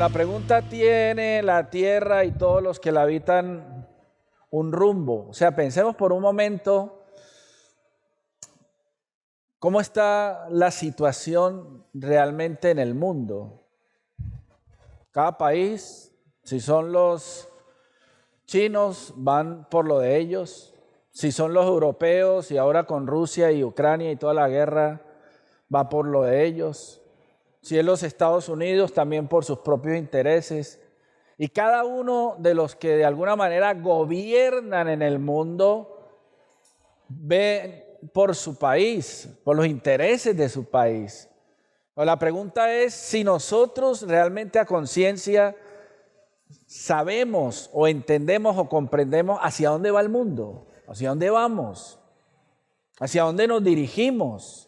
La pregunta: ¿tiene la tierra y todos los que la habitan un rumbo? O sea, pensemos por un momento cómo está la situación realmente en el mundo. Cada país, si son los chinos, van por lo de ellos. Si son los europeos y ahora con Rusia y Ucrania y toda la guerra, va por lo de ellos. Si es los Estados Unidos, también por sus propios intereses. Y cada uno de los que de alguna manera gobiernan en el mundo ve por su país, por los intereses de su país. Pero la pregunta es si nosotros realmente a conciencia sabemos o entendemos o comprendemos hacia dónde va el mundo, hacia dónde vamos, hacia dónde nos dirigimos.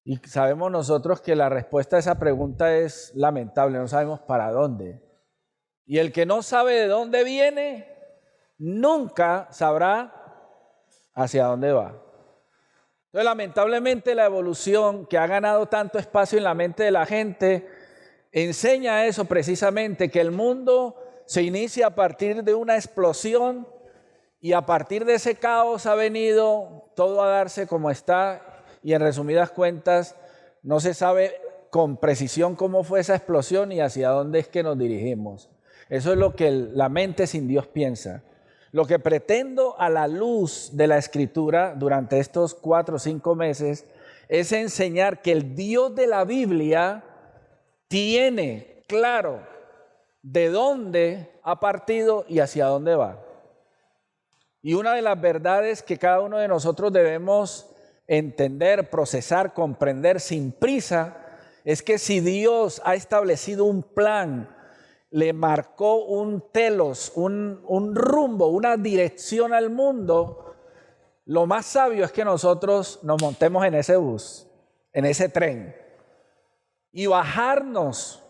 Y sabemos nosotros que la respuesta a esa pregunta es lamentable, no sabemos para dónde. Y el que no sabe de dónde viene, nunca sabrá hacia dónde va. Entonces, lamentablemente, la evolución que ha ganado tanto espacio en la mente de la gente enseña eso precisamente, que el mundo se inicia a partir de una explosión y a partir de ese caos ha venido todo a darse como está. Y en resumidas cuentas, no se sabe con precisión cómo fue esa explosión y hacia dónde es que nos dirigimos. Eso es lo que la mente sin Dios piensa. Lo que pretendo a la luz de la Escritura durante estos 4 o 5 meses es enseñar que el Dios de la Biblia tiene claro de dónde ha partido y hacia dónde va. Y una de las verdades que cada uno de nosotros debemos entender, procesar, comprender sin prisa, es que si Dios ha establecido un plan, le marcó un telos, un rumbo, una dirección al mundo, lo más sabio es que nosotros nos montemos en ese bus, en ese tren, y bajarnos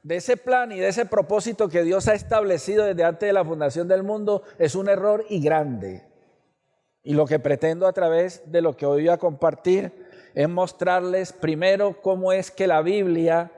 de ese plan y de ese propósito que Dios ha establecido desde antes de la fundación del mundo es un error y grande. Y lo que pretendo a través de lo que hoy voy a compartir es mostrarles primero cómo es que la Biblia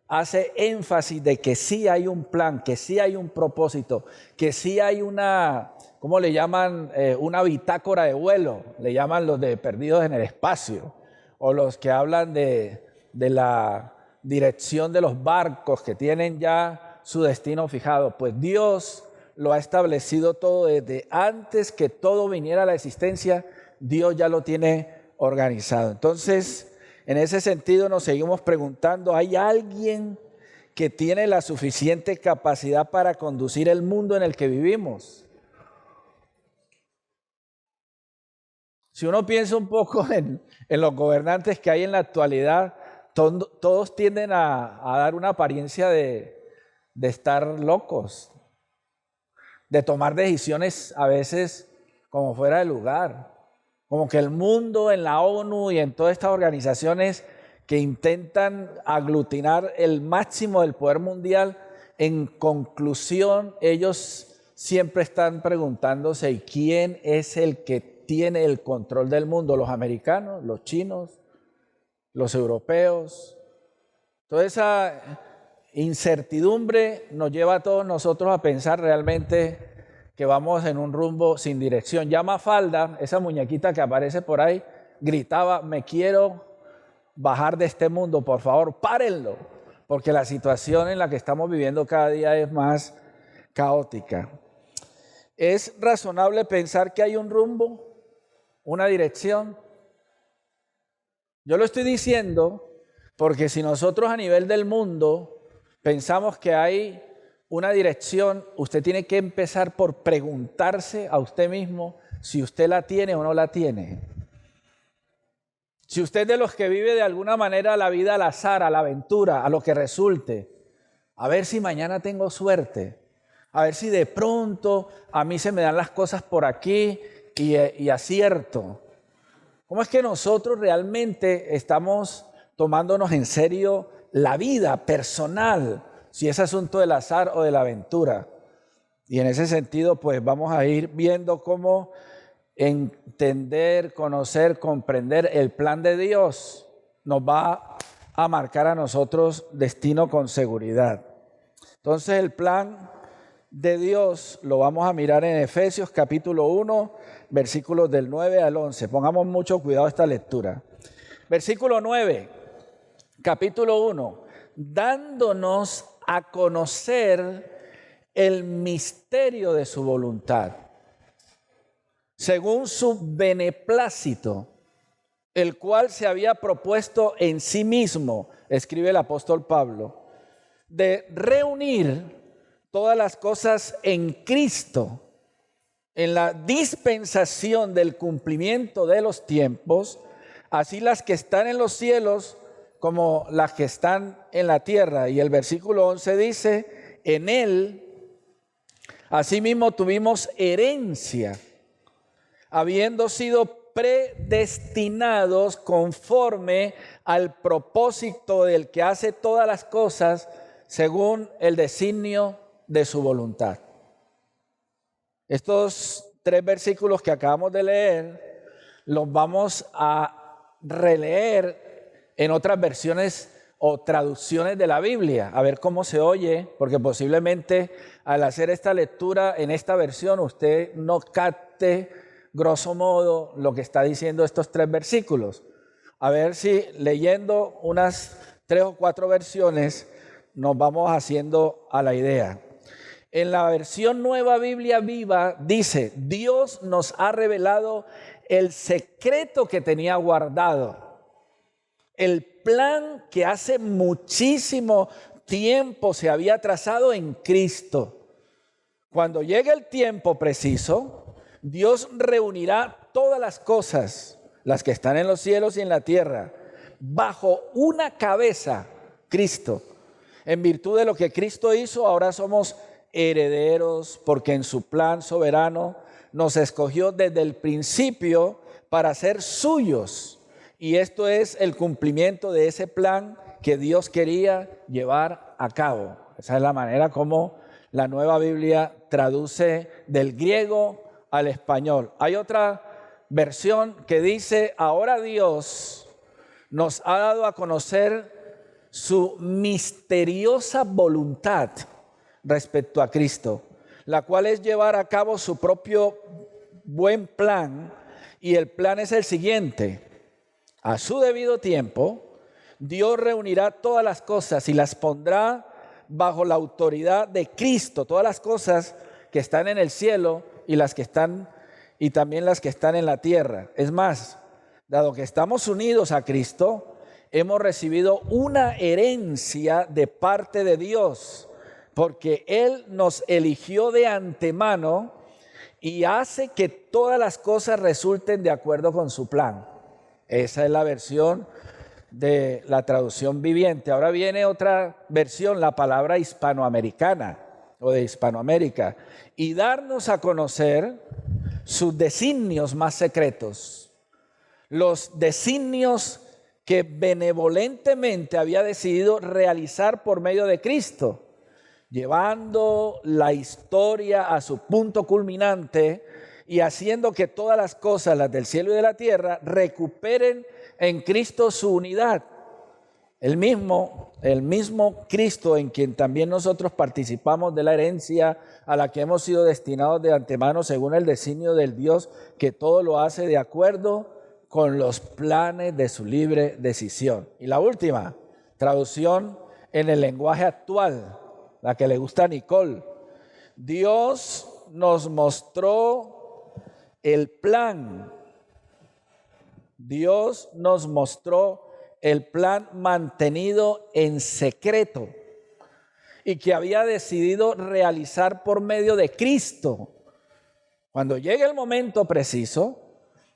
hace énfasis de que sí hay un plan, que sí hay un propósito, que sí hay una, ¿cómo le llaman? Una bitácora de vuelo, le llaman los de perdidos en el espacio, o los que hablan de la dirección de los barcos que tienen ya su destino fijado. Pues Dios lo ha establecido todo desde antes que todo viniera a la existencia. Dios ya lo tiene organizado. Entonces, en ese sentido nos seguimos preguntando, ¿hay alguien que tiene la suficiente capacidad para conducir el mundo en el que vivimos? Si uno piensa un poco en los gobernantes que hay en la actualidad, todos tienden a dar una apariencia de estar locos, de tomar decisiones a veces como fuera de lugar, como que el mundo en la ONU y en todas estas organizaciones que intentan aglutinar el máximo del poder mundial, en conclusión ellos siempre están preguntándose ¿y quién es el que tiene el control del mundo? ¿Los americanos, los chinos, los europeos? Toda esa incertidumbre nos lleva a todos nosotros a pensar realmente que vamos en un rumbo sin dirección. Ya Mafalda, esa muñequita que aparece por ahí, gritaba: me quiero bajar de este mundo, por favor, párenlo, porque la situación en la que estamos viviendo cada día es más caótica. ¿Es razonable pensar que hay un rumbo, una dirección? Yo lo estoy diciendo porque si nosotros a nivel del mundo pensamos que hay una dirección, usted tiene que empezar por preguntarse a usted mismo si usted la tiene o no la tiene. Si usted es de los que vive de alguna manera la vida al azar, a la aventura, a lo que resulte, a ver si mañana tengo suerte, a ver si de pronto a mí se me dan las cosas por aquí y acierto. ¿Cómo es que nosotros realmente estamos tomándonos en serio la vida personal, si es asunto del azar o de la aventura? Y en ese sentido, pues vamos a ir viendo cómo entender, conocer, comprender el plan de Dios nos va a marcar a nosotros destino con seguridad. Entonces el plan de Dios lo vamos a mirar en Efesios capítulo 1, versículos del 9 al 11. Pongamos mucho cuidado a esta lectura. Versículo 9, capítulo 1, dándonos a conocer el misterio de su voluntad, según su beneplácito, el cual se había propuesto en sí mismo, escribe el apóstol Pablo, de reunir todas las cosas en Cristo, en la dispensación del cumplimiento de los tiempos, así las que están en los cielos como las que están en la tierra. Y el versículo 11 dice, en él asimismo tuvimos herencia, habiendo sido predestinados conforme al propósito del que hace todas las cosas según el designio de su voluntad. Estos 3 versículos que acabamos de leer los vamos a releer en otras versiones o traducciones de la Biblia, a ver cómo se oye, porque posiblemente al hacer esta lectura en esta versión usted no capte grosso modo lo que está diciendo estos 3 versículos. A ver si leyendo unas 3 o 4 versiones nos vamos haciendo a la idea. En la versión Nueva Biblia Viva dice, Dios nos ha revelado el secreto que tenía guardado, el plan que hace muchísimo tiempo se había trazado en Cristo. Cuando llegue el tiempo preciso, Dios reunirá todas las cosas, las que están en los cielos y en la tierra, bajo una cabeza, Cristo. En virtud de lo que Cristo hizo, ahora somos herederos, porque en su plan soberano nos escogió desde el principio para ser suyos. Y esto es el cumplimiento de ese plan que Dios quería llevar a cabo. Esa es la manera como la Nueva Biblia traduce del griego al español. Hay otra versión que dice, ahora Dios nos ha dado a conocer su misteriosa voluntad respecto a Cristo, la cual es llevar a cabo su propio buen plan, y el plan es el siguiente: a su debido tiempo, Dios reunirá todas las cosas y las pondrá bajo la autoridad de Cristo, todas las cosas que están en el cielo y las que están y también las que están en la tierra. Es más, dado que estamos unidos a Cristo, hemos recibido una herencia de parte de Dios, porque Él nos eligió de antemano y hace que todas las cosas resulten de acuerdo con su plan. Esa es la versión de la traducción viviente. Ahora viene otra versión, la palabra hispanoamericana o de Hispanoamérica, y darnos a conocer sus designios más secretos, los designios que benevolentemente había decidido realizar por medio de Cristo, llevando la historia a su punto culminante y haciendo que todas las cosas, las del cielo y de la tierra, recuperen en Cristo su unidad. El mismo Cristo en quien también nosotros participamos de la herencia a la que hemos sido destinados de antemano según el designio del Dios que todo lo hace de acuerdo con los planes de su libre decisión. Y la última, traducción en el lenguaje actual, la que le gusta a Nicole. Dios nos mostró el plan. Dios nos mostró el plan mantenido en secreto y que había decidido realizar por medio de Cristo. Cuando llegue el momento preciso,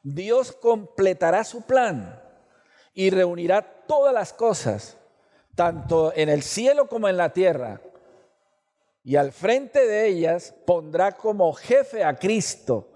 Dios completará su plan y reunirá todas las cosas, tanto en el cielo como en la tierra, y al frente de ellas pondrá como jefe a Cristo.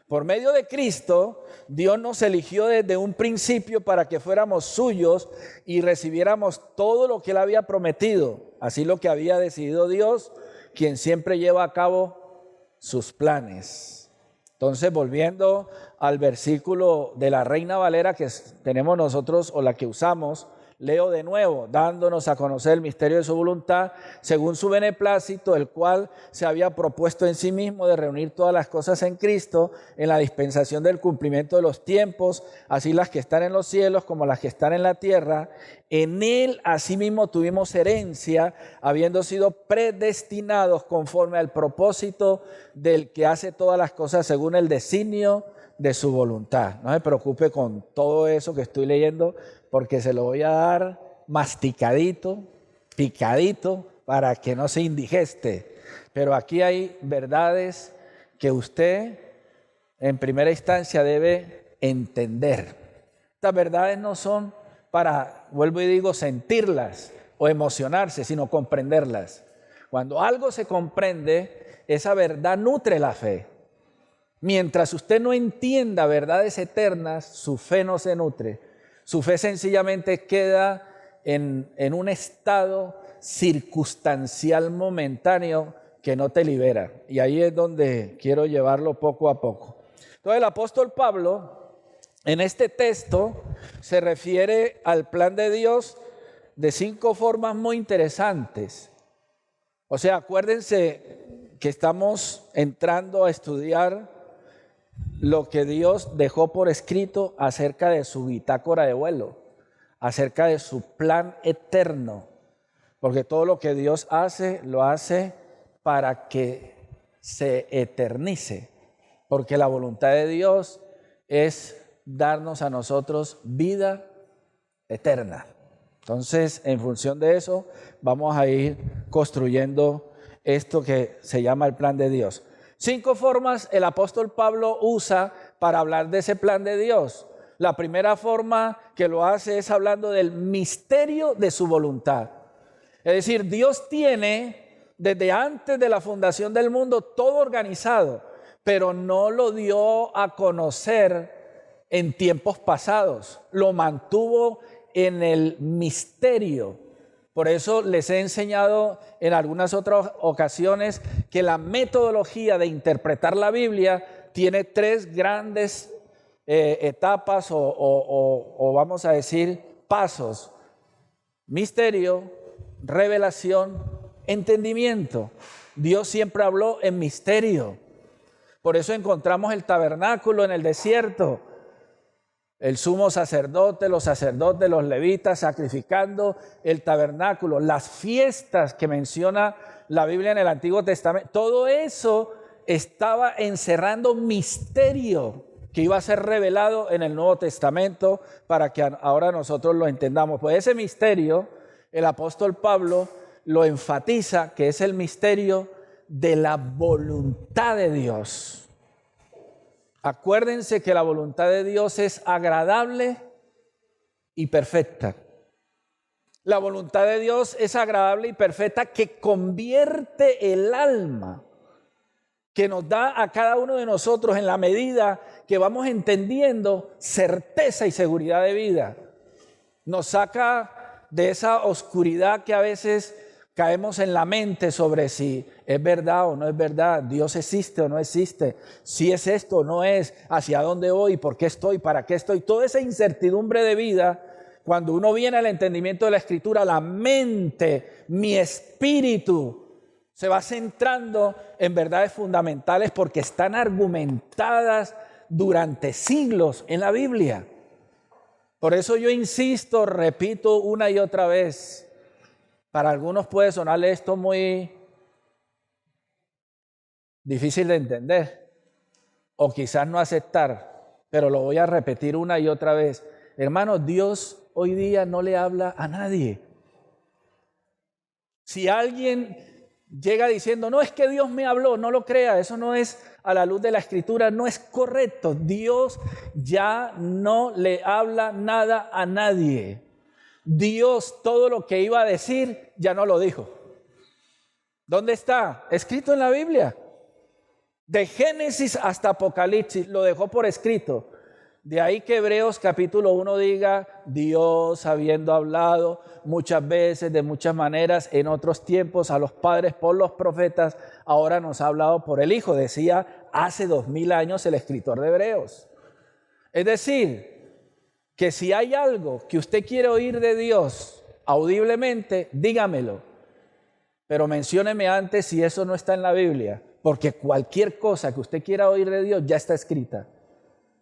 Por medio de Cristo, Dios nos eligió desde un principio para que fuéramos suyos y recibiéramos todo lo que Él había prometido. Así lo que había decidido Dios, quien siempre lleva a cabo sus planes. Entonces, volviendo al versículo de la Reina Valera que tenemos nosotros o la que usamos, Leo de nuevo, dándonos a conocer el misterio de su voluntad, según su beneplácito, el cual se había propuesto en sí mismo de reunir todas las cosas en Cristo, en la dispensación del cumplimiento de los tiempos, así las que están en los cielos como las que están en la tierra. En él asimismo tuvimos herencia, habiendo sido predestinados conforme al propósito del que hace todas las cosas según el designio de su voluntad. No se preocupe con todo eso que estoy leyendo, porque se lo voy a dar masticadito, picadito, para que no se indigeste. Pero aquí hay verdades que usted en primera instancia debe entender. Estas verdades no son para, vuelvo y digo, sentirlas o emocionarse, sino comprenderlas. Cuando algo se comprende, esa verdad nutre la fe. Mientras usted no entienda verdades eternas, su fe no se nutre. Su fe sencillamente queda en un estado circunstancial momentáneo que no te libera. Y ahí es donde quiero llevarlo poco a poco. Entonces el apóstol Pablo, en este texto, se refiere al plan de Dios de 5 formas muy interesantes. O sea, acuérdense que estamos entrando a estudiar lo que Dios dejó por escrito acerca de su bitácora de vuelo, acerca de su plan eterno, porque todo lo que Dios hace, lo hace para que se eternice, porque la voluntad de Dios es darnos a nosotros vida eterna. Entonces, en función de eso, vamos a ir construyendo esto que se llama el plan de Dios. 5 formas el apóstol Pablo usa para hablar de ese plan de Dios. La primera forma que lo hace es hablando del misterio de su voluntad. Es decir, Dios tiene desde antes de la fundación del mundo todo organizado, pero no lo dio a conocer en tiempos pasados. Lo mantuvo en el misterio. Por eso les he enseñado en algunas otras ocasiones que la metodología de interpretar la Biblia tiene 3 grandes etapas o vamos a decir pasos: misterio, revelación, entendimiento. Dios siempre habló en misterio. Por eso encontramos el tabernáculo en el desierto, el sumo sacerdote, los sacerdotes, los levitas sacrificando el tabernáculo, las fiestas que menciona la Biblia en el Antiguo Testamento. Todo eso estaba encerrando misterio que iba a ser revelado en el Nuevo Testamento para que ahora nosotros lo entendamos. Pues ese misterio, el apóstol Pablo lo enfatiza, que es el misterio de la voluntad de Dios. Acuérdense que la voluntad de Dios es agradable y perfecta. La voluntad de Dios es agradable y perfecta, que convierte el alma, que nos da a cada uno de nosotros, en la medida que vamos entendiendo, certeza y seguridad de vida. Nos saca de esa oscuridad que a veces caemos en la mente sobre si es verdad o no es verdad, Dios existe o no existe, si es esto o no es, hacia dónde voy, por qué estoy, para qué estoy. Toda esa incertidumbre de vida, cuando uno viene al entendimiento de la Escritura, la mente, mi espíritu, se va centrando en verdades fundamentales porque están argumentadas durante siglos en la Biblia. Por eso yo insisto, repito una y otra vez. Para algunos puede sonarle esto muy difícil de entender o quizás no aceptar, pero lo voy a repetir una y otra vez. Hermanos, Dios hoy día no le habla a nadie. Si alguien llega diciendo, no, es que Dios me habló, no lo crea, eso no es a la luz de la Escritura, no es correcto. Dios ya no le habla nada a nadie. Dios todo lo que iba a decir ya no lo dijo. ¿Dónde está? Escrito en la Biblia. De Génesis hasta Apocalipsis lo dejó por escrito. De ahí que Hebreos capítulo 1 diga, Dios habiendo hablado muchas veces, de muchas maneras, en otros tiempos a los padres por los profetas, ahora nos ha hablado por el Hijo. Decía hace 2000 años el escritor de Hebreos. Es decir, que si hay algo que usted quiere oír de Dios audiblemente, dígamelo. Pero mencióneme antes si eso no está en la Biblia, porque cualquier cosa que usted quiera oír de Dios ya está escrita.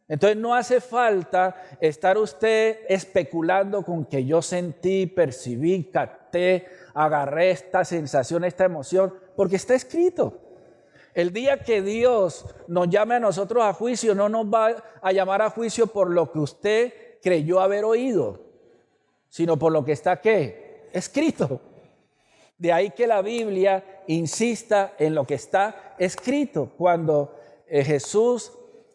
Entonces no hace falta estar usted especulando con que yo sentí, percibí, capté, agarré esta sensación, esta emoción, porque está escrito. El día que Dios nos llame a nosotros a juicio, no nos va a llamar a juicio por lo que usted creyó haber oído, sino por lo que está, ¿qué? Escrito. De ahí que la Biblia insista en lo que está escrito. Cuando Jesús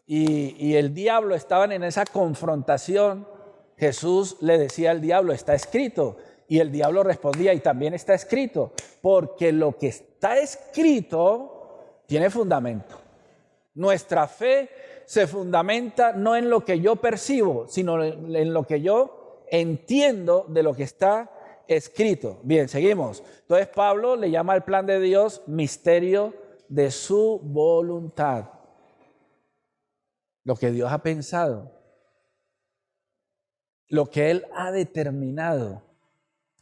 y el diablo estaban en esa confrontación, Jesús le decía al diablo, está escrito. Y el diablo respondía, y también está escrito, porque lo que está escrito tiene fundamento. Nuestra fe se fundamenta no en lo que yo percibo, sino en lo que yo entiendo de lo que está escrito. Bien, seguimos. Entonces Pablo le llama al plan de Dios misterio de su voluntad. Lo que Dios ha pensado, lo que Él ha determinado,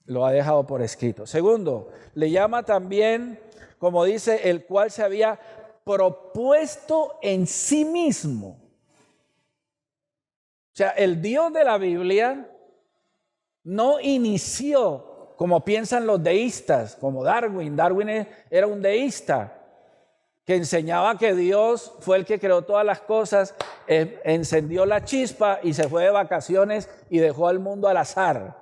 lo ha dejado por escrito. Segundo, le llama también, como dice, el cual se había propuesto en sí mismo. O sea, el Dios de la Biblia no inició como piensan los deístas, como Darwin. Darwin era un deísta que enseñaba que Dios fue el que creó todas las cosas, encendió la chispa y se fue de vacaciones y dejó al mundo al azar.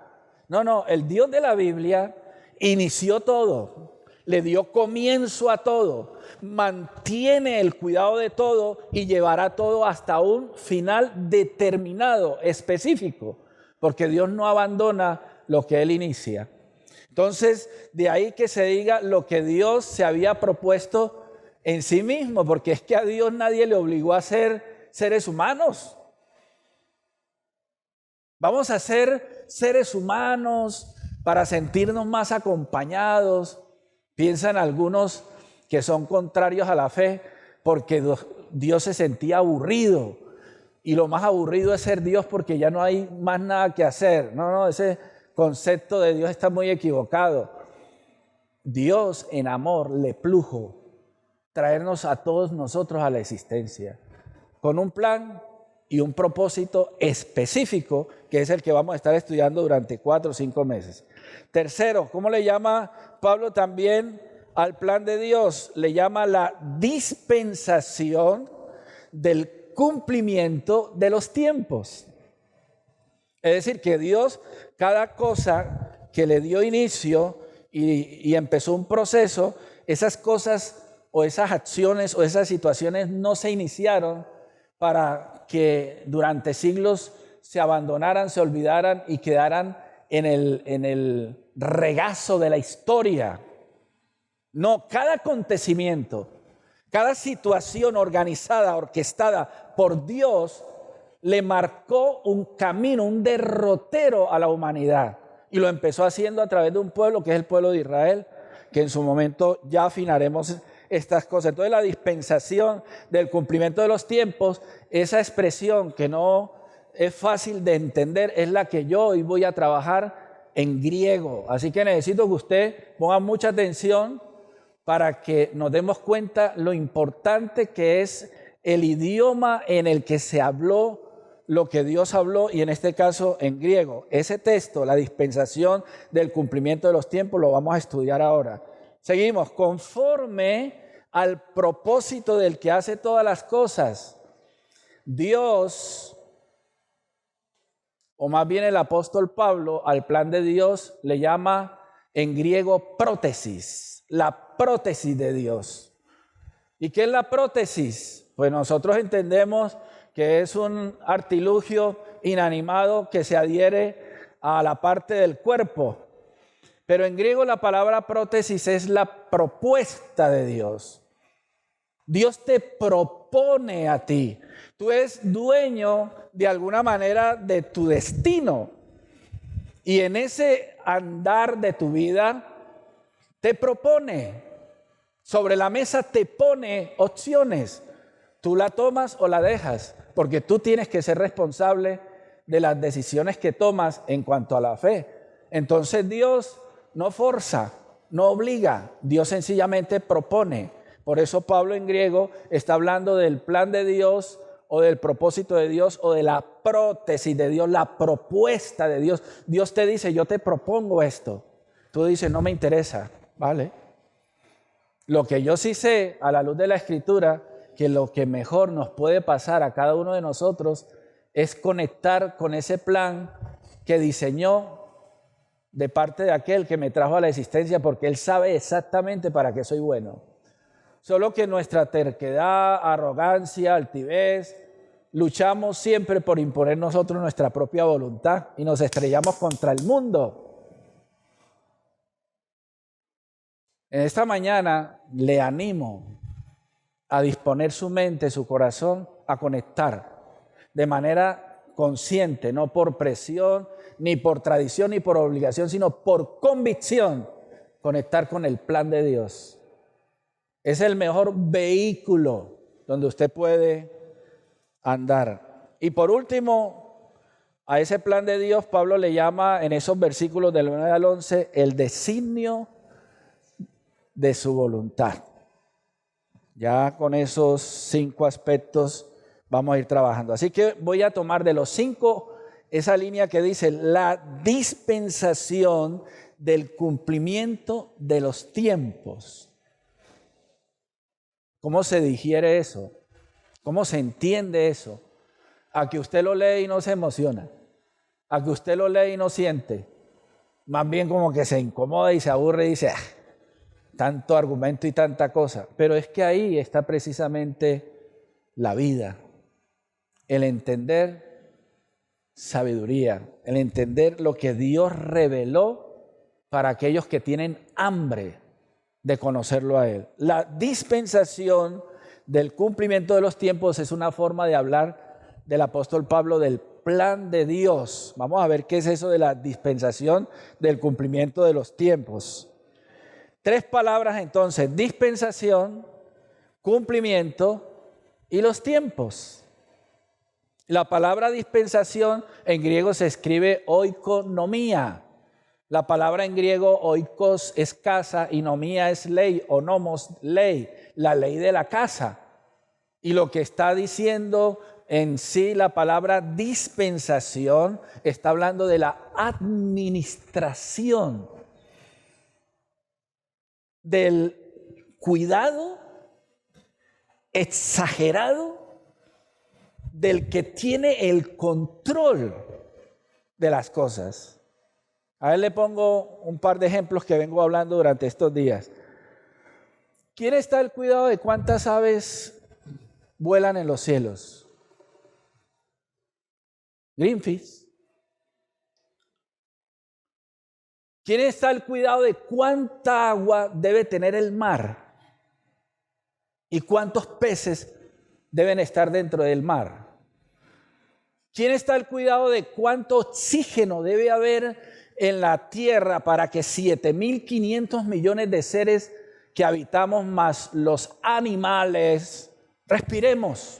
No, el Dios de la Biblia inició todo, le dio comienzo a todo, mantiene el cuidado de todo y llevará todo hasta un final determinado, específico, porque Dios no abandona lo que Él inicia. Entonces, de ahí que se diga lo que Dios se había propuesto en sí mismo, porque es que a Dios nadie le obligó a ser seres humanos. Vamos a ser seres humanos para sentirnos más acompañados. Piensan algunos que son contrarios a la fe porque Dios se sentía aburrido. Y lo más aburrido es ser Dios porque ya no hay más nada que hacer. No, ese concepto de Dios está muy equivocado. Dios en amor le plujo traernos a todos nosotros a la existencia con un plan y un propósito específico, que es el que vamos a estar estudiando durante 4 o 5 meses. Tercero, ¿cómo le llama Pablo también al plan de Dios? Le llama la dispensación del cumplimiento de los tiempos. Es decir, que Dios, cada cosa que le dio inicio y empezó un proceso, esas cosas o esas acciones o esas situaciones no se iniciaron para que durante siglos se abandonaran, se olvidaran y quedaran en el regazo de la historia. No, cada acontecimiento, cada situación organizada, orquestada por Dios, le marcó un camino, un derrotero a la humanidad. Y lo empezó haciendo a través de un pueblo que es el pueblo de Israel, que en su momento ya afinaremos estas cosas. Entonces la dispensación del cumplimiento de los tiempos, esa expresión que no es fácil de entender, es la que yo hoy voy a trabajar en griego. Así que necesito que usted ponga mucha atención para que nos demos cuenta lo importante que es el idioma en el que se habló lo que Dios habló, y en este caso en griego. Ese texto, la dispensación del cumplimiento de los tiempos, lo vamos a estudiar ahora. Seguimos, conforme al propósito del que hace todas las cosas. Dios, o más bien el apóstol Pablo, al plan de Dios le llama en griego prótesis, la prótesis de Dios. ¿Y qué es la prótesis? Pues nosotros entendemos que es un artilugio inanimado que se adhiere a la parte del cuerpo. Pero en griego la palabra prótesis es la propuesta de Dios. Dios te propone a ti. Tú eres dueño de alguna manera de tu destino. Y en ese andar de tu vida te propone. Sobre la mesa te pone opciones. Tú la tomas o la dejas, porque tú tienes que ser responsable de las decisiones que tomas en cuanto a la fe. Entonces Dios no forza, no obliga, Dios sencillamente propone. Por eso Pablo en griego está hablando del plan de Dios o del propósito de Dios o de la prótesis de Dios, la propuesta de Dios. Dios te dice, yo te propongo esto. Tú dices, no me interesa, ¿vale? Lo que yo sí sé a la luz de la Escritura, que lo que mejor nos puede pasar a cada uno de nosotros es conectar con ese plan que diseñó de parte de aquel que me trajo a la existencia, porque Él sabe exactamente para qué soy bueno. Solo que nuestra terquedad, arrogancia, altivez, luchamos siempre por imponer nosotros nuestra propia voluntad y nos estrellamos contra el mundo. En esta mañana le animo a disponer su mente, su corazón, a conectar de manera consciente, no por presión, ni por tradición, ni por obligación, sino por convicción, conectar con el plan de Dios. Es el mejor vehículo donde usted puede andar. Y por último, a ese plan de Dios, Pablo le llama en esos versículos del 9 al 11, el designio de su voluntad. Ya con esos 5 aspectos vamos a ir trabajando. Así que voy a tomar de los 5 esa línea que dice la dispensación del cumplimiento de los tiempos. ¿Cómo se digiere eso? ¿Cómo se entiende eso? A que usted lo lee y no se emociona. A que usted lo lee y no siente. Más bien como que se incomoda y se aburre y dice, tanto argumento y tanta cosa. Pero es que ahí está precisamente la vida. El entender sabiduría. El entender lo que Dios reveló para aquellos que tienen hambre de conocerlo a Él. La dispensación del cumplimiento de los tiempos es una forma de hablar del apóstol Pablo del plan de Dios. Vamos a ver qué es eso de la dispensación del cumplimiento de los tiempos. 3 palabras entonces: dispensación, cumplimiento y los tiempos. La palabra dispensación en griego se escribe oikonomía. La palabra en griego oikos es casa y nomía es ley o nomos ley, la ley de la casa. Y lo que está diciendo en sí la palabra dispensación está hablando de la administración, del cuidado exagerado del que tiene el control de las cosas. A ver, le pongo un par de ejemplos que vengo hablando durante estos días. ¿Quién está al cuidado de cuántas aves vuelan en los cielos? Greenpeace. ¿Quién está al cuidado de cuánta agua debe tener el mar? ¿Y cuántos peces deben estar dentro del mar? ¿Quién está al cuidado de cuánto oxígeno debe haber en la tierra para que 7.500 millones de seres que habitamos más los animales respiremos?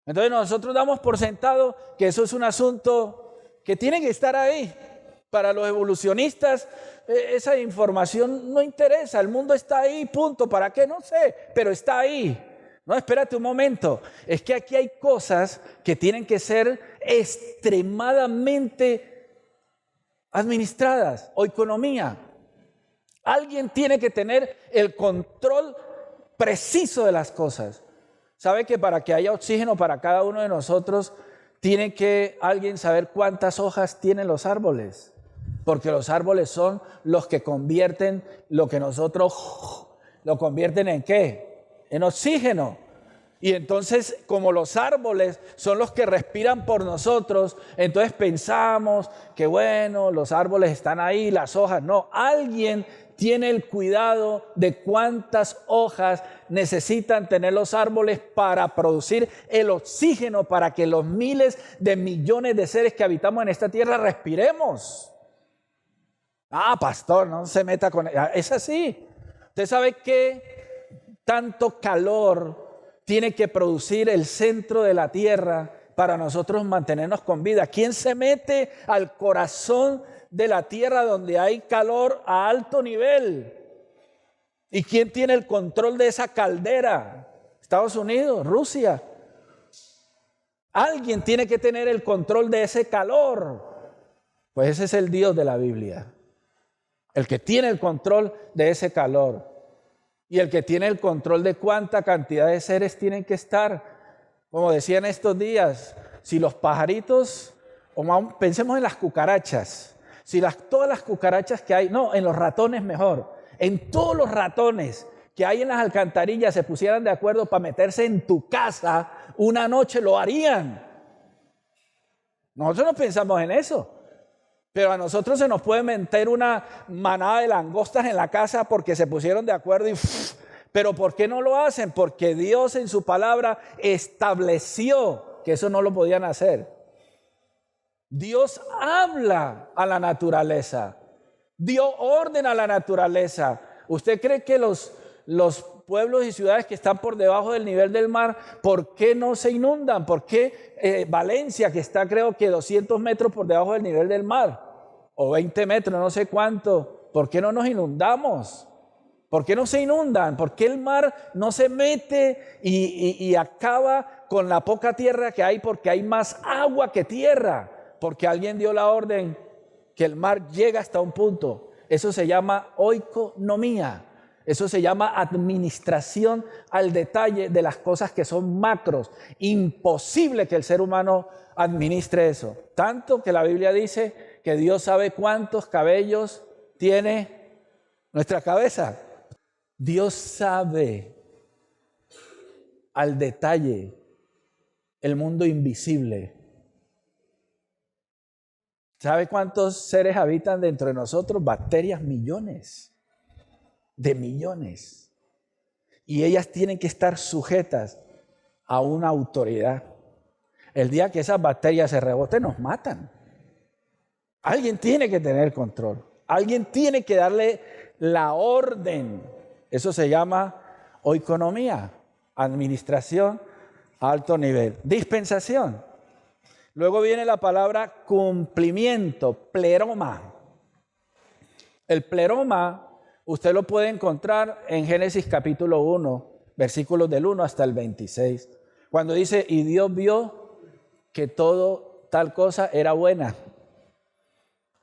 Entonces nosotros damos por sentado que eso es un asunto que tiene que estar ahí. Para los evolucionistas esa información no interesa, el mundo está ahí, punto. ¿Para qué? No sé, pero está ahí. No, espérate un momento, es que aquí hay cosas que tienen que ser extremadamente administradas, o economía. Alguien tiene que tener el control preciso de las cosas. ¿Sabe que para que haya oxígeno para cada uno de nosotros, tiene que alguien saber cuántas hojas tienen los árboles? Porque los árboles son los que convierten lo que nosotros lo convierten en ¿qué? En oxígeno. Y entonces, como los árboles son los que respiran por nosotros, entonces pensamos que bueno, los árboles están ahí, las hojas. No, alguien tiene el cuidado de cuántas hojas necesitan tener los árboles para producir el oxígeno para que los miles de millones de seres que habitamos en esta tierra respiremos. Ah, pastor, no se meta con... Es así. Usted sabe que tanto calor tiene que producir el centro de la tierra para nosotros mantenernos con vida? ¿Quién se mete al corazón de la tierra donde hay calor a alto nivel? ¿Y quién tiene el control de esa caldera? Estados Unidos, Rusia. Alguien tiene que tener el control de ese calor. Pues ese es el Dios de la Biblia. El que tiene el control de ese calor. Y el que tiene el control de cuánta cantidad de seres tienen que estar. Como decía en estos días, si los pajaritos, pensemos en las cucarachas. Si todas las cucarachas que hay, no, en los ratones mejor. En todos los ratones que hay en las alcantarillas se pusieran de acuerdo para meterse en tu casa una noche, lo harían. Nosotros no pensamos en eso. Pero a nosotros se nos puede meter una manada de langostas en la casa porque se pusieron de acuerdo y... Pero ¿por qué no lo hacen? Porque Dios en su palabra estableció que eso no lo podían hacer. Dios habla a la naturaleza. Dio orden a la naturaleza. ¿Usted cree que los pueblos y ciudades que están por debajo del nivel del mar, ¿por qué no se inundan? ¿Por qué Valencia, que está creo que 200 metros por debajo del nivel del mar, o 20 metros, no sé cuánto, ¿por qué no nos inundamos? ¿Por qué no se inundan? ¿Por qué el mar no se mete y acaba con la poca tierra que hay? Porque hay más agua que tierra, porque alguien dio la orden que el mar llega hasta un punto. Eso se llama oikonomía. Eso se llama administración al detalle de las cosas que son macros. Imposible que el ser humano administre eso. Tanto que la Biblia dice que Dios sabe cuántos cabellos tiene nuestra cabeza. Dios sabe al detalle el mundo invisible. ¿Sabe cuántos seres habitan dentro de nosotros? Bacterias, millones de millones. Y ellas tienen que estar sujetas a una autoridad. El día que esas bacterias se reboten, nos matan. Alguien tiene que tener control. Alguien tiene que darle la orden. Eso se llama oikonomía, administración a alto nivel. Dispensación. Luego viene la palabra cumplimiento, pleroma. El pleroma usted lo puede encontrar en Génesis capítulo 1, versículos del 1 hasta el 26. Cuando dice, y Dios vio que todo tal cosa era buena.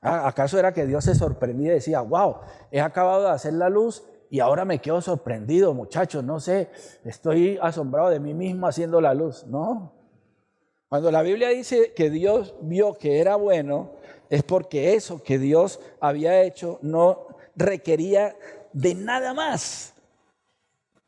¿Acaso era que Dios se sorprendía y decía, wow, he acabado de hacer la luz y ahora me quedo sorprendido, muchachos, no sé, estoy asombrado de mí mismo haciendo la luz? No. Cuando la Biblia dice que Dios vio que era bueno, es porque eso que Dios había hecho no requería de nada más.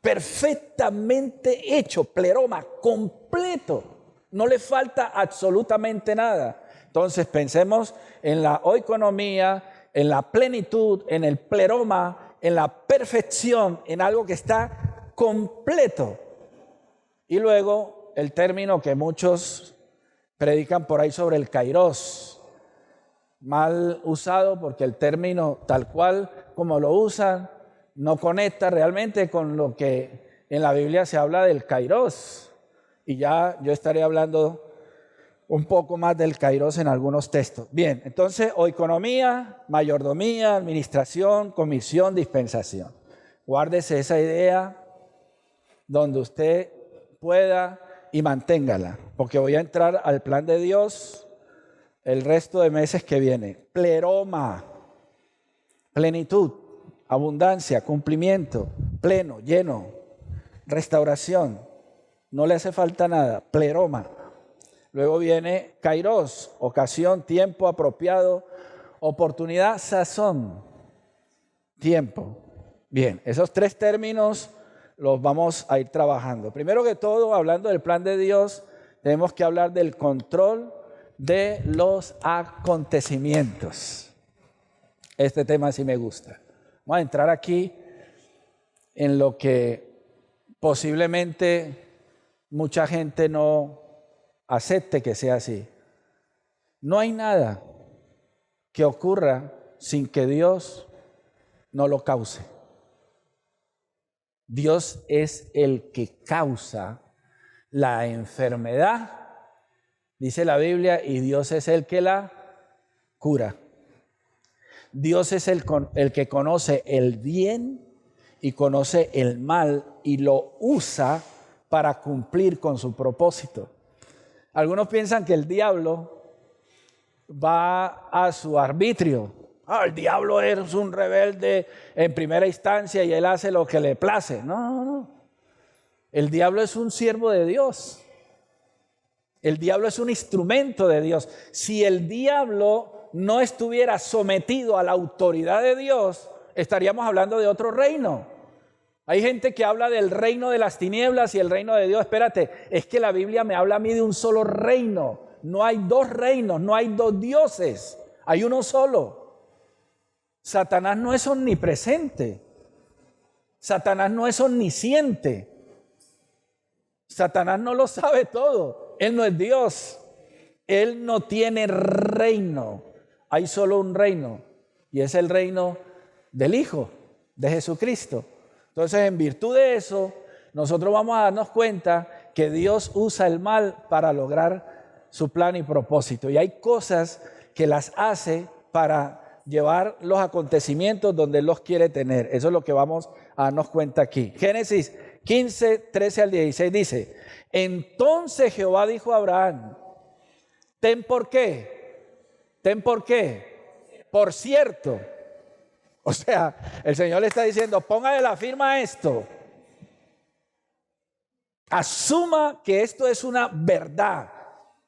Perfectamente hecho, pleroma, completo. No le falta absolutamente nada. Entonces pensemos en la oikonomía, en la plenitud, en el pleroma, en la perfección, en algo que está completo. Y luego el término que muchos predican por ahí sobre el kairos, mal usado porque el término tal cual como lo usan no conecta realmente con lo que en la Biblia se habla del kairos. Y ya yo estaré hablando un poco más del kairos en algunos textos. Bien, entonces oikonomía, mayordomía, administración, comisión, dispensación. Guárdese esa idea donde usted pueda y manténgala, porque voy a entrar al plan de Dios el resto de meses que viene. Pleroma, plenitud, abundancia, cumplimiento, pleno, lleno, restauración, no le hace falta nada, pleroma. Luego viene kairos, ocasión, tiempo apropiado, oportunidad, sazón, tiempo. Bien, esos tres términos los vamos a ir trabajando. Primero que todo, hablando del plan de Dios, tenemos que hablar del control de los acontecimientos. Este tema sí me gusta. Vamos a entrar aquí en lo que posiblemente mucha gente no acepte que sea así. No hay nada que ocurra sin que Dios no lo cause. Dios es el que causa la enfermedad dice la Biblia, y Dios es el que la cura. Dios es el que conoce el bien y conoce el mal y lo usa para cumplir con su propósito. Algunos piensan que el diablo va a su arbitrio. El diablo es un rebelde en primera instancia y él hace lo que le place. No. El diablo es un siervo de Dios. El diablo es un instrumento de Dios. Si el diablo no estuviera sometido a la autoridad de Dios, estaríamos hablando de otro reino. Hay gente que habla del reino de las tinieblas y el reino de Dios. Espérate, es que la Biblia me habla a mí de un solo reino. No hay dos reinos, no hay dos dioses, hay uno solo. Satanás no es omnipresente. Satanás no es omnisciente. Satanás no lo sabe todo. Él no es Dios. Él no tiene reino. Hay solo un reino y es el reino del Hijo, de Jesucristo. Entonces, en virtud de eso, nosotros vamos a darnos cuenta que Dios usa el mal para lograr su plan y propósito. Y hay cosas que las hace para llevar los acontecimientos donde Él los quiere tener. Eso es lo que vamos a darnos cuenta aquí. Génesis 15, 13 al 16 dice: entonces Jehová dijo a Abraham, ten por qué, por cierto. O sea, el Señor le está diciendo, póngale la firma a esto. Asuma que esto es una verdad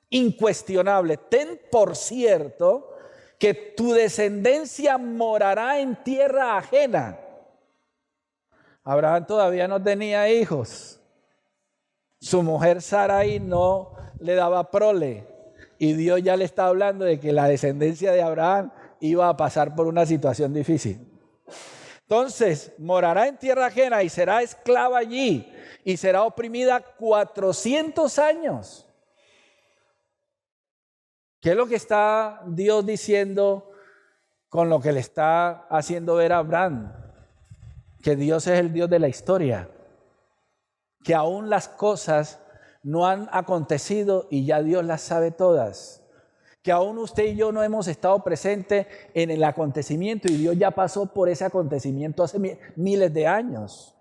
incuestionable. Ten por cierto que tu descendencia morará en tierra ajena. Abraham todavía no tenía hijos. Su mujer Sarai no le daba prole. Y Dios ya le está hablando de que la descendencia de Abraham iba a pasar por una situación difícil. Entonces, morará en tierra ajena y será esclava allí y será oprimida 400 años. ¿Qué es lo que está Dios diciendo con lo que le está haciendo ver a Abraham? Que Dios es el Dios de la historia, que aún las cosas no han acontecido y ya Dios las sabe todas. Que aún usted y yo no hemos estado presentes en el acontecimiento y Dios ya pasó por ese acontecimiento hace miles de años.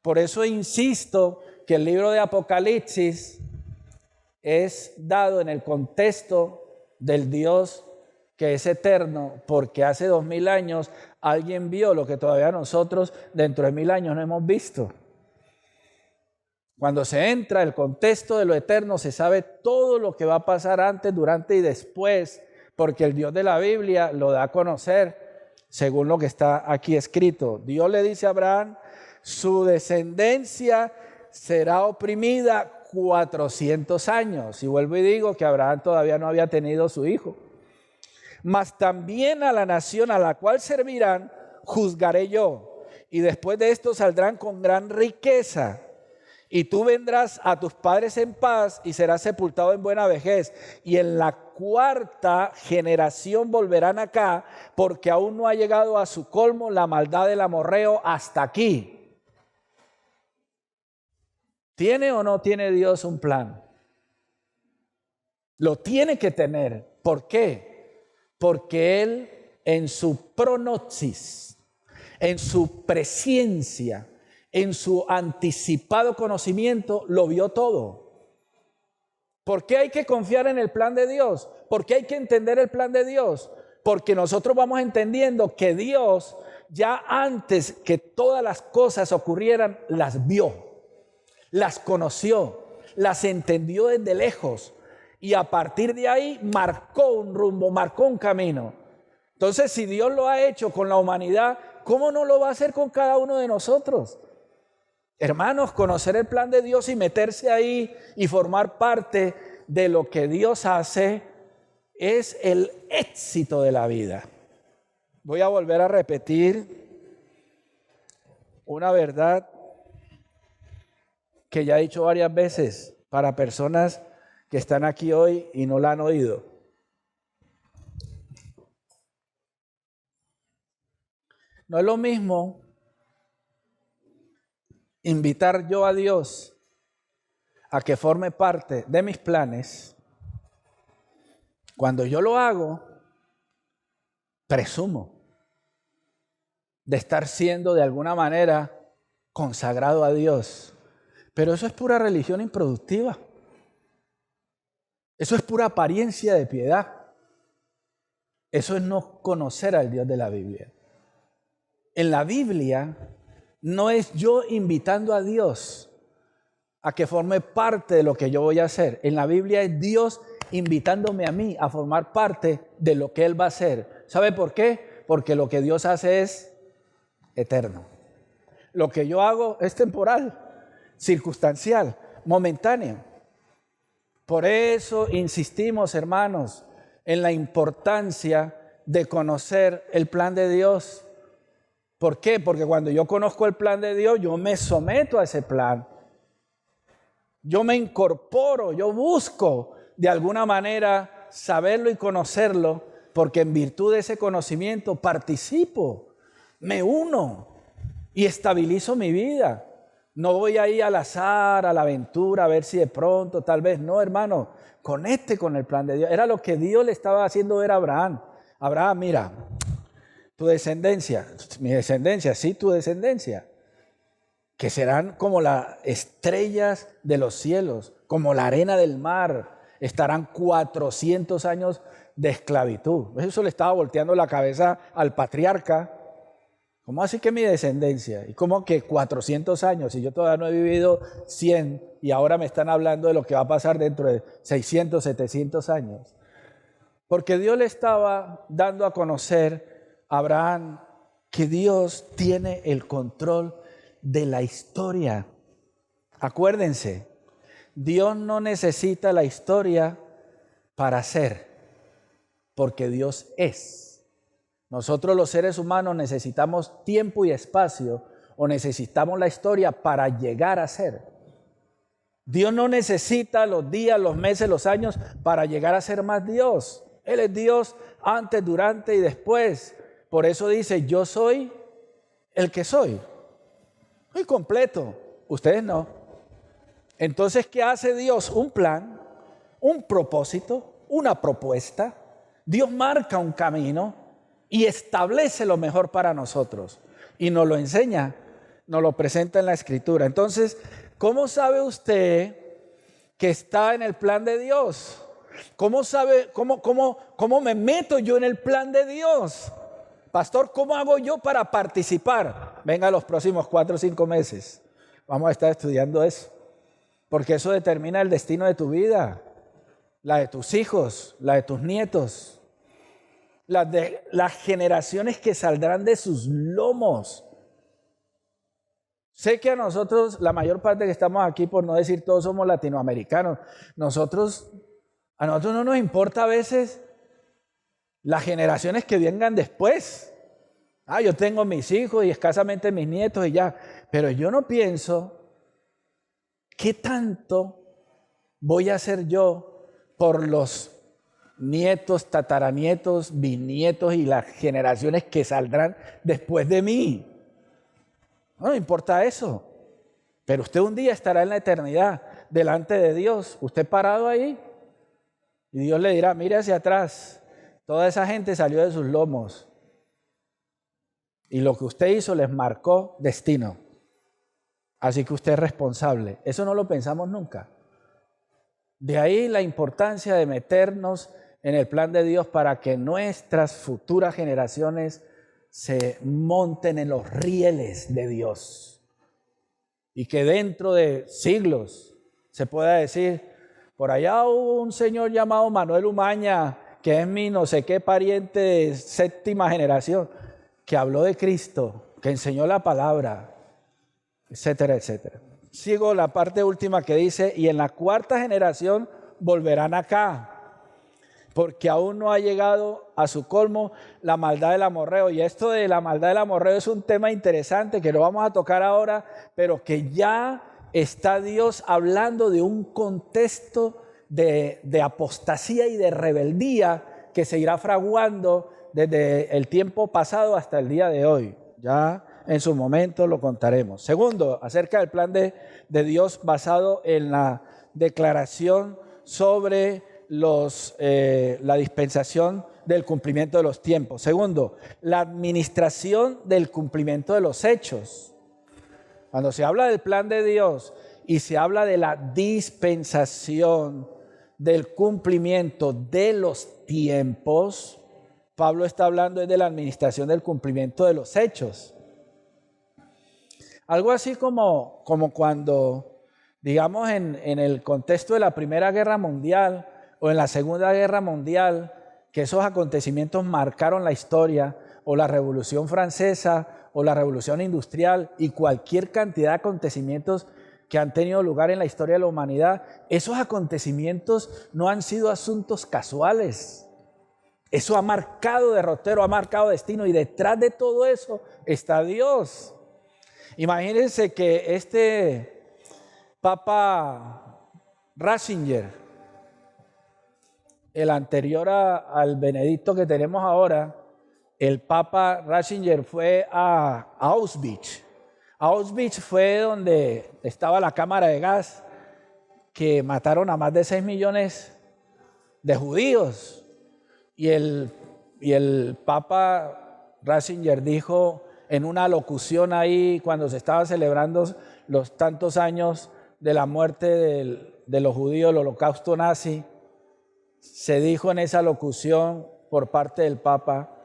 Por eso insisto que el libro de Apocalipsis es dado en el contexto del Dios que es eterno, porque hace 2000 años alguien vio lo que todavía nosotros dentro de 1000 años no hemos visto. Cuando se entra el contexto de lo eterno, se sabe todo lo que va a pasar antes, durante y después, porque el Dios de la Biblia lo da a conocer según lo que está aquí escrito. Dios le dice a Abraham, su descendencia será oprimida 400 años. Y vuelvo y digo que Abraham todavía no había tenido su hijo. Mas también a la nación a la cual servirán, juzgaré yo. Y después de esto saldrán con gran riqueza. Y tú vendrás a tus padres en paz y serás sepultado en buena vejez. Y en la cuarta generación volverán acá, porque aún no ha llegado a su colmo la maldad del amorreo hasta aquí. ¿Tiene o no tiene Dios un plan? Lo tiene que tener. ¿Por qué? Porque Él en su pronoxis, en su presciencia, en su anticipado conocimiento, lo vio todo. ¿Por qué hay que confiar en el plan de Dios? ¿Por qué hay que entender el plan de Dios? Porque nosotros vamos entendiendo que Dios, ya antes que todas las cosas ocurrieran, las vio, las conoció, las entendió desde lejos y a partir de ahí marcó un rumbo, marcó un camino. Entonces, si Dios lo ha hecho con la humanidad, ¿cómo no lo va a hacer con cada uno de nosotros? Hermanos, conocer el plan de Dios y meterse ahí y formar parte de lo que Dios hace es el éxito de la vida. Voy a volver a repetir una verdad que ya he dicho varias veces para personas que están aquí hoy y no la han oído. No es lo mismo invitar yo a Dios a que forme parte de mis planes Cuando yo lo hago, presumo de estar siendo de alguna manera consagrado a Dios. Pero eso es pura religión improductiva. Eso es pura apariencia de piedad. Eso es no conocer al Dios de la Biblia. En la Biblia no es yo invitando a Dios a que forme parte de lo que yo voy a hacer. En la Biblia es Dios invitándome a mí a formar parte de lo que Él va a hacer. ¿Sabe por qué? Porque lo que Dios hace es eterno. Lo que yo hago es temporal, circunstancial, momentáneo. Por eso insistimos, hermanos, en la importancia de conocer el plan de Dios. ¿Por qué? Porque cuando yo conozco el plan de Dios, yo me someto a ese plan. Yo me incorporo, yo busco de alguna manera saberlo y conocerlo, porque en virtud de ese conocimiento participo, me uno y estabilizo mi vida. No voy ahí al azar, a la aventura, a ver si de pronto, tal vez. No, hermano, conecte con el plan de Dios. Era lo que Dios le estaba haciendo ver a Abraham. Abraham, mira, tu descendencia, mi descendencia, sí, tu descendencia, que serán como las estrellas de los cielos, como la arena del mar, estarán 400 años de esclavitud. Eso le estaba volteando la cabeza al patriarca. ¿Cómo así que mi descendencia? ¿Y cómo que 400 años? Si yo todavía no he vivido 100 y ahora me están hablando de lo que va a pasar dentro de 600, 700 años. Porque Dios le estaba dando a conocer a Abraham que Dios tiene el control de la historia. Acuérdense, Dios no necesita la historia para ser, porque Dios es. Nosotros los seres humanos necesitamos tiempo y espacio, o necesitamos la historia para llegar a ser. Dios no necesita los días, los meses, los años para llegar a ser más Dios. Él es Dios antes, durante y después. Por eso dice, yo soy el que soy. Soy completo, ustedes no. Entonces, ¿qué hace Dios? Un plan, un propósito, una propuesta. Dios marca un camino y establece lo mejor para nosotros. Y nos lo enseña, nos lo presenta en la Escritura. Entonces, ¿cómo sabe usted que está en el plan de Dios? ¿Cómo sabe, cómo me meto yo en el plan de Dios? Pastor, ¿cómo hago yo para participar? Venga, los próximos 4 o 5 meses. Vamos a estar estudiando eso. Porque eso determina el destino de tu vida, la de tus hijos, la de tus nietos. Las generaciones que saldrán de sus lomos. Sé que a nosotros, la mayor parte que estamos aquí, por no decir todos, somos latinoamericanos. A nosotros no nos importa a veces las generaciones que vengan después. Yo tengo mis hijos y escasamente mis nietos y ya. Pero yo no pienso, ¿qué tanto voy a hacer yo por los nietos, tataranietos, bisnietos y las generaciones que saldrán después de mí? No me importa eso. Pero usted un día estará en la eternidad delante de Dios, usted parado ahí, y Dios le dirá, mire hacia atrás, toda esa gente salió de sus lomos y lo que usted hizo les marcó destino. Así que usted es responsable. Eso no lo pensamos nunca. De ahí la importancia de meternos en el plan de Dios para que nuestras futuras generaciones se monten en los rieles de Dios y que dentro de siglos se pueda decir, por allá hubo un señor llamado Manuel Umaña, que es mi no sé qué pariente de 7ª generación, que habló de Cristo, que enseñó la palabra, etcétera, etcétera. Sigo la parte última que dice, y en la 4ª generación volverán acá, porque aún no ha llegado a su colmo la maldad del amorreo. Y esto de la maldad del amorreo es un tema interesante que lo vamos a tocar ahora, pero que ya está Dios hablando de un contexto de apostasía y de rebeldía que se irá fraguando desde el tiempo pasado hasta el día de hoy. Ya en su momento lo contaremos. Segundo, acerca del plan de Dios basado en la declaración sobre la dispensación del cumplimiento de los tiempos. Segundo, la administración del cumplimiento de los hechos. Cuando se habla del plan de Dios y se habla de la dispensación del cumplimiento de los tiempos, Pablo está hablando de la administración del cumplimiento de los hechos. Algo así como cuando, digamos, en el contexto de la Primera Guerra Mundial o en la Segunda Guerra Mundial, que esos acontecimientos marcaron la historia, o la Revolución Francesa o la Revolución Industrial y cualquier cantidad de acontecimientos que han tenido lugar en la historia de la humanidad, esos acontecimientos no han sido asuntos casuales. Eso ha marcado derrotero, ha marcado destino, y detrás de todo eso está Dios. Imagínense que este Papa Ratzinger, el anterior al Benedicto que tenemos ahora, el Papa Ratzinger fue a Auschwitz. Auschwitz fue donde estaba la cámara de gas que mataron a más de 6 millones de judíos. Y el Papa Ratzinger dijo en una locución ahí cuando se estaban celebrando los tantos años de la muerte de los judíos, el holocausto nazi, se dijo en esa locución por parte del Papa: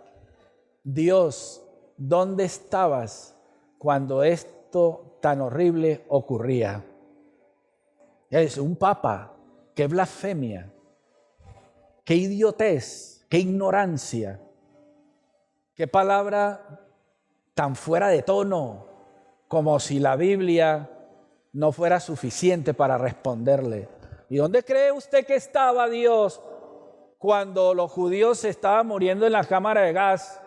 Dios, ¿dónde estabas cuando esto tan horrible ocurría? Es un Papa, qué blasfemia, qué idiotez, qué ignorancia, qué palabra tan fuera de tono, como si la Biblia no fuera suficiente para responderle. ¿Y dónde cree usted que estaba Dios cuando los judíos se estaban muriendo en la cámara de gas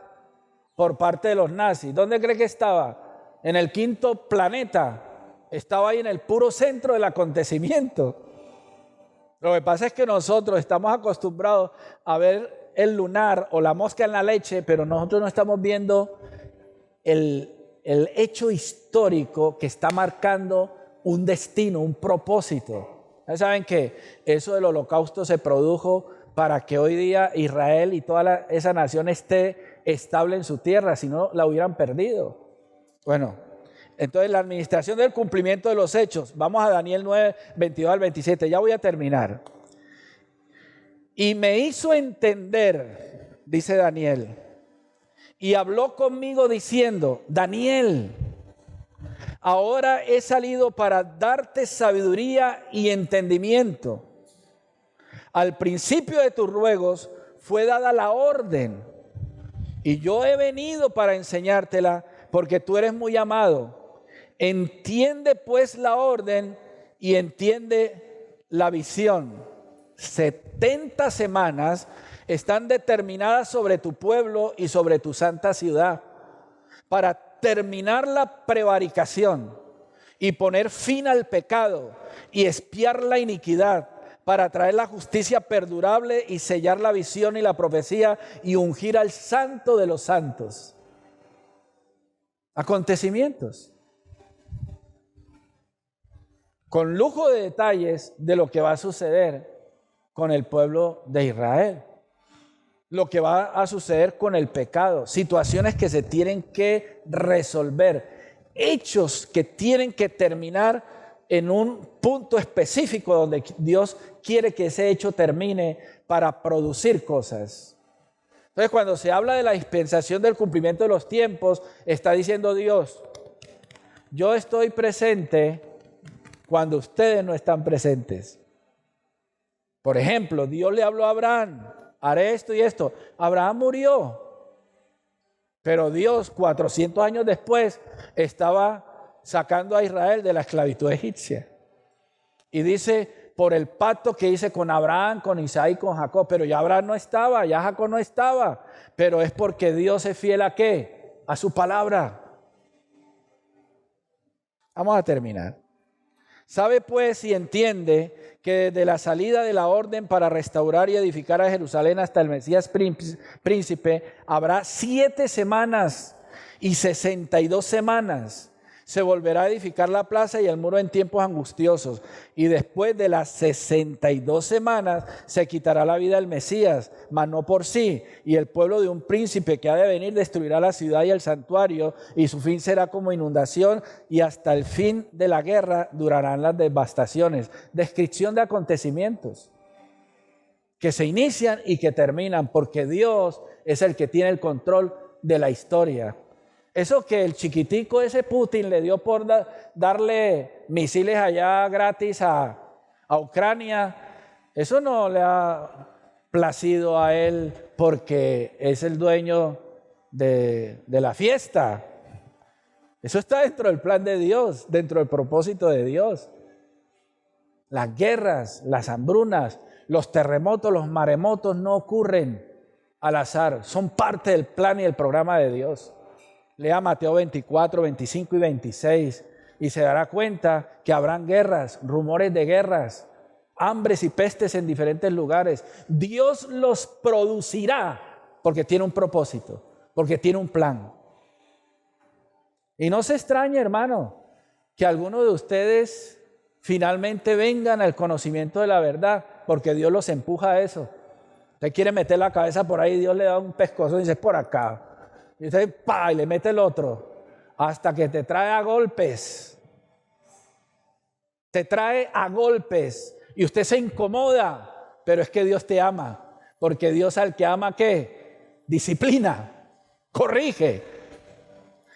por parte de los nazis? ¿Dónde cree que estaba? En el quinto planeta. Estaba ahí en el puro centro del acontecimiento. Lo que pasa es que nosotros estamos acostumbrados a ver el lunar o la mosca en la leche, pero nosotros no estamos viendo el hecho histórico que está marcando un destino, un propósito. Ya saben que eso del holocausto se produjo para que hoy día Israel y toda esa nación esté estable en su tierra, si no la hubieran perdido. Bueno, entonces la administración del cumplimiento de los hechos. Vamos a Daniel 9, 22 al 27, ya voy a terminar. Y me hizo entender, dice Daniel, y habló conmigo diciendo: Daniel, ahora he salido para darte sabiduría y entendimiento. Al principio de tus ruegos fue dada la orden, y yo he venido para enseñártela, porque tú eres muy amado. Entiende pues la orden y entiende la visión. 70 semanas están determinadas sobre tu pueblo y sobre tu santa ciudad, para terminar la prevaricación y poner fin al pecado y expiar la iniquidad, para traer la justicia perdurable y sellar la visión y la profecía y ungir al santo de los santos. Acontecimientos con lujo de detalles de lo que va a suceder con el pueblo de Israel, lo que va a suceder con el pecado, situaciones que se tienen que resolver, hechos que tienen que terminar en un punto específico donde Dios quiere que ese hecho termine para producir cosas. Entonces, cuando se habla de la dispensación del cumplimiento de los tiempos, está diciendo Dios: yo estoy presente cuando ustedes no están presentes. Por ejemplo, Dios le habló a Abraham: haré esto y esto. Abraham murió, pero Dios 400 años después estaba sacando a Israel de la esclavitud egipcia. Y dice: por el pacto que hice con Abraham, con Isaac y con Jacob. Pero ya Abraham no estaba, ya Jacob no estaba. Pero es porque Dios es fiel ¿a qué? A su palabra. Vamos a terminar. Sabe pues y entiende que desde la salida de la orden para restaurar y edificar a Jerusalén hasta el Mesías príncipe, habrá 7 semanas y 62 semanas. Se volverá a edificar la plaza y el muro en tiempos angustiosos. Y después de las 62 semanas se quitará la vida del Mesías, mas no por sí. Y el pueblo de un príncipe que ha de venir destruirá la ciudad y el santuario, y su fin será como inundación, y hasta el fin de la guerra durarán las devastaciones. Descripción de acontecimientos que se inician y que terminan, porque Dios es el que tiene el control de la historia. Eso que el chiquitico ese Putin le dio por darle misiles allá gratis a Ucrania, eso no le ha placido a él porque es el dueño de la fiesta. Eso está dentro del plan de Dios, dentro del propósito de Dios. Las guerras, las hambrunas, los terremotos, los maremotos no ocurren al azar, son parte del plan y el programa de Dios. Lea Mateo 24, 25 y 26 y se dará cuenta que habrán guerras, rumores de guerras, hambres y pestes en diferentes lugares. Dios los producirá porque tiene un propósito, porque tiene un plan. Y no se extrañe, hermano, que algunos de ustedes finalmente vengan al conocimiento de la verdad, porque Dios los empuja a eso. Usted quiere meter la cabeza por ahí, Dios le da un pescozo y dice, por acá. Y usted, ¡pa!, y le mete el otro, hasta que te trae a golpes. Te trae a golpes y usted se incomoda, pero es que Dios te ama, porque Dios al que ama, ¿qué? Disciplina, corrige.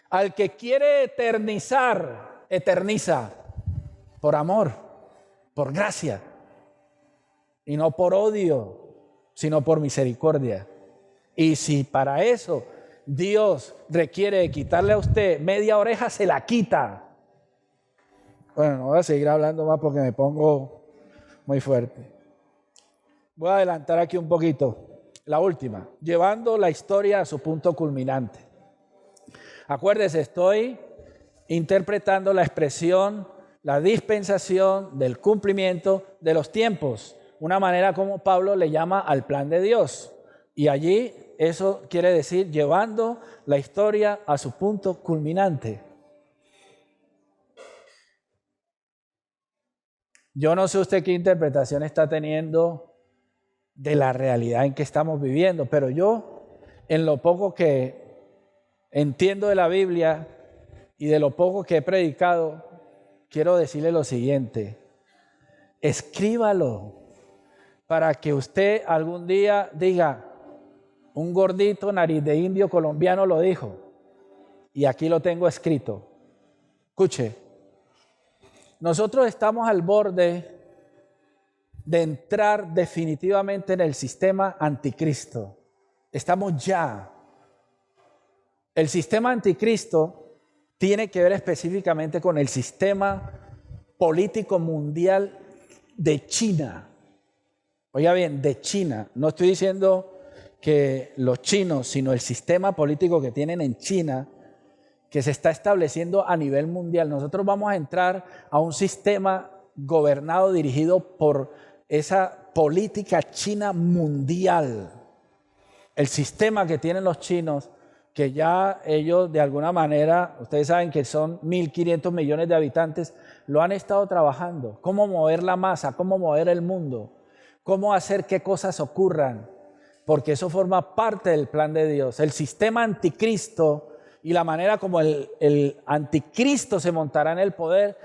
Al que quiere eternizar, eterniza, por amor, por gracia, y no por odio, sino por misericordia. Y si para eso Dios requiere quitarle a usted media oreja, se la quita. Bueno, no voy a seguir hablando más porque me pongo muy fuerte. Voy a adelantar aquí un poquito. La última, llevando la historia a su punto culminante. Acuérdese, estoy interpretando la expresión, la dispensación del cumplimiento de los tiempos, una manera como Pablo le llama al plan de Dios. Y allí eso quiere decir llevando la historia a su punto culminante. Yo no sé usted qué interpretación está teniendo de la realidad en que estamos viviendo, pero yo, en lo poco que entiendo de la Biblia y de lo poco que he predicado, quiero decirle lo siguiente: escríbalo para que usted algún día diga, un gordito nariz de indio colombiano lo dijo, y aquí lo tengo escrito. Escuche, nosotros estamos al borde de entrar definitivamente en el sistema anticristo. Estamos ya. El sistema anticristo tiene que ver específicamente con el sistema político mundial de China. Oiga bien, de China. No estoy diciendo que los chinos, sino el sistema político que tienen en China, que se está estableciendo a nivel mundial. Nosotros vamos a entrar a un sistema gobernado, dirigido por esa política china mundial. El sistema que tienen los chinos, que ya ellos de alguna manera, ustedes saben que son 1.500 millones de habitantes, lo han estado trabajando. Cómo mover la masa, cómo mover el mundo, cómo hacer que cosas ocurran, porque eso forma parte del plan de Dios. El sistema anticristo y la manera como el anticristo se montará en el poder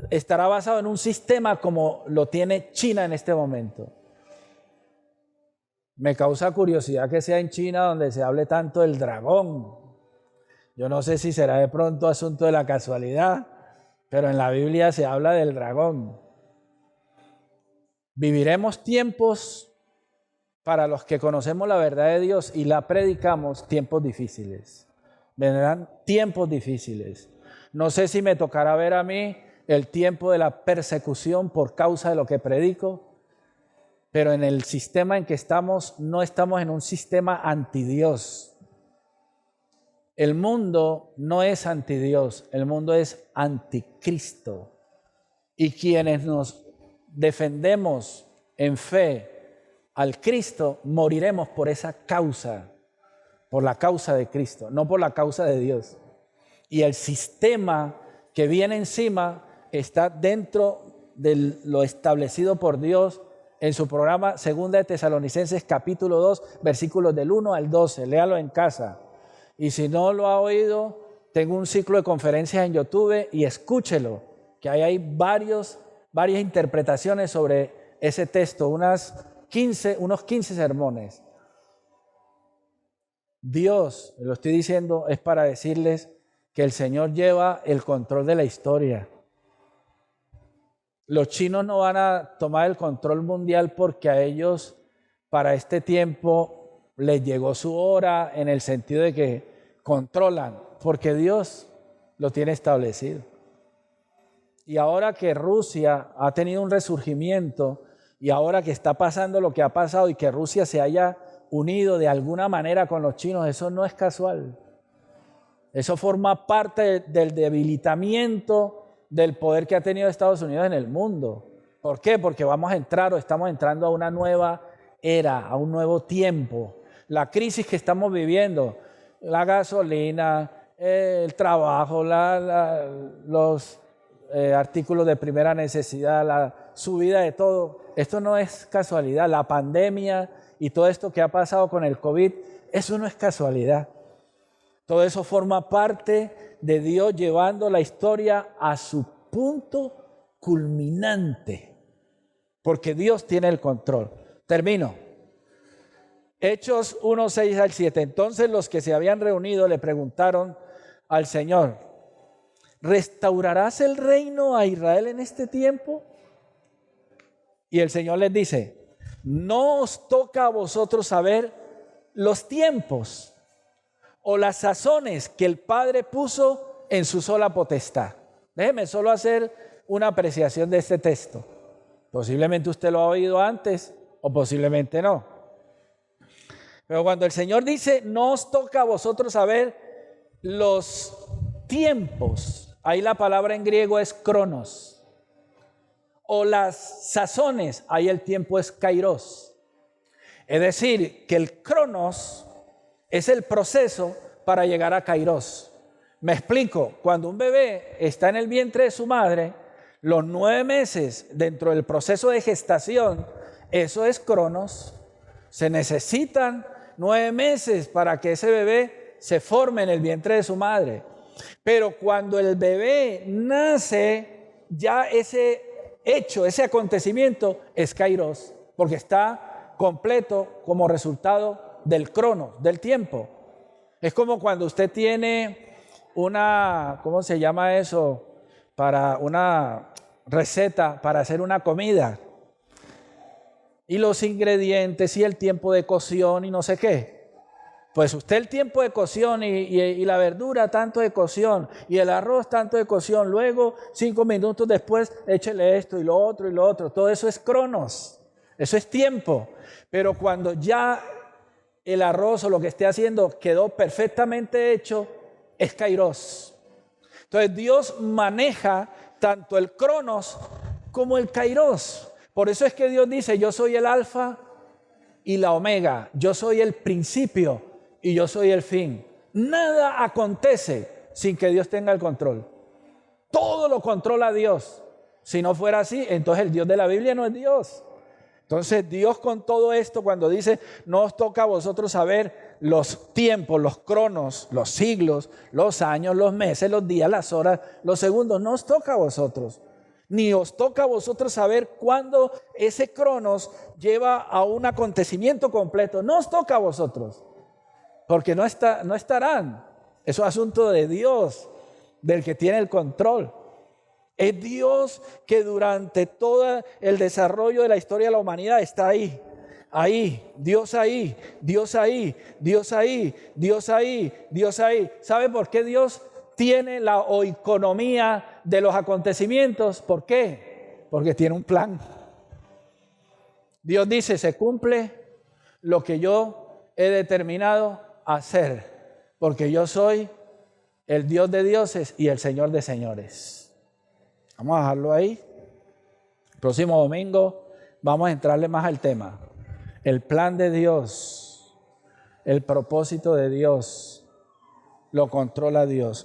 estará basado en un sistema como lo tiene China en este momento. Me causa curiosidad que sea en China donde se hable tanto del dragón. Yo no sé si será de pronto asunto de la casualidad, pero en la Biblia se habla del dragón. Viviremos tiempos, para los que conocemos la verdad de Dios y la predicamos, tiempos difíciles. Vendrán tiempos difíciles. No sé si me tocará ver a mí el tiempo de la persecución por causa de lo que predico, pero en el sistema en que estamos, no estamos en un sistema antidios. El mundo no es antidios, el mundo es anticristo. Y quienes nos defendemos en fe al Cristo, moriremos por esa causa, por la causa de Cristo, no por la causa de Dios. y el sistema que viene encima está dentro de lo establecido por Dios en su programa 2 de Tesalonicenses capítulo 2, versículos del 1 al 12. Léalo en casa. Y si no lo ha oído, tengo un ciclo de conferencias en YouTube y escúchelo, que ahí hay varias interpretaciones sobre ese texto, unos 15 sermones. Dios, lo estoy diciendo, es para decirles que el Señor lleva el control de la historia. Los chinos no van a tomar el control mundial porque a ellos para este tiempo les llegó su hora, en el sentido de que controlan, porque Dios lo tiene establecido. Y ahora que Rusia ha tenido un resurgimiento y ahora que está pasando lo que ha pasado y que Rusia se haya unido de alguna manera con los chinos, eso no es casual. Eso forma parte del debilitamiento del poder que ha tenido Estados Unidos en el mundo. ¿Por qué? Porque vamos a entrar o estamos entrando a una nueva era, a un nuevo tiempo. La crisis que estamos viviendo, la gasolina, el trabajo, los artículos de primera necesidad, la subida de todo, esto no es casualidad. La pandemia y todo esto que ha pasado con el COVID, eso no es casualidad. Todo eso forma parte de Dios llevando la historia a su punto culminante, porque Dios tiene el control. Termino. Hechos 1, 6 al 7. Entonces los que se habían reunido le preguntaron al Señor: ¿restaurarás el reino a Israel en este tiempo? Y el Señor les dice: no os toca a vosotros saber los tiempos o las sazones que el Padre puso en su sola potestad. Déjeme solo hacer una apreciación de este texto. Posiblemente usted lo ha oído antes o posiblemente no. Pero cuando el Señor dice, no os toca a vosotros saber los tiempos, ahí la palabra en griego es cronos. O las sazones, ahí el tiempo es kairos. Es decir, que el cronos es el proceso para llegar a kairos. Me explico, cuando un bebé está en el vientre de su madre, los 9 meses dentro del proceso de gestación, eso es cronos. Se necesitan 9 meses para que ese bebé se forme en el vientre de su madre. Pero cuando el bebé nace, ya ese hecho, ese acontecimiento es kairos, porque está completo como resultado del crono, del tiempo. Es como cuando usted tiene una, ¿cómo se llama eso? Para una receta para hacer una comida. Y los ingredientes y el tiempo de cocción y no sé qué. Pues usted el tiempo de cocción y la verdura tanto de cocción y el arroz tanto de cocción. Luego 5 minutos después échele esto y lo otro y lo otro. Todo eso es cronos. Eso es tiempo. Pero cuando ya el arroz o lo que esté haciendo quedó perfectamente hecho, es kairos. Entonces Dios maneja tanto el cronos como el kairos. Por eso es que Dios dice: yo soy el alfa y la omega, yo soy el principio y yo soy el fin. Nada acontece sin que Dios tenga el control. Todo lo controla Dios. Si no fuera así, entonces el Dios de la Biblia no es Dios. Entonces Dios, con todo esto, cuando dice no os toca a vosotros saber los tiempos, los cronos, los siglos, los años, los meses, los días, las horas, los segundos, no os toca a vosotros. Ni os toca a vosotros saber cuándo ese cronos lleva a un acontecimiento completo. No os toca a vosotros, porque no estarán. Eso es asunto de Dios, del que tiene el control. Es Dios que durante todo el desarrollo de la historia de la humanidad está ahí. Ahí, Dios ahí, Dios ahí, Dios ahí, Dios ahí, Dios ahí. ¿Sabe por qué Dios tiene la oikonomía de los acontecimientos? ¿Por qué? Porque tiene un plan. Dios dice: se cumple lo que yo he determinado hacer, porque yo soy el Dios de dioses y el Señor de señores. Vamos a dejarlo ahí. El próximo domingo vamos a entrarle más al tema. El plan de Dios, el propósito de Dios, lo controla Dios.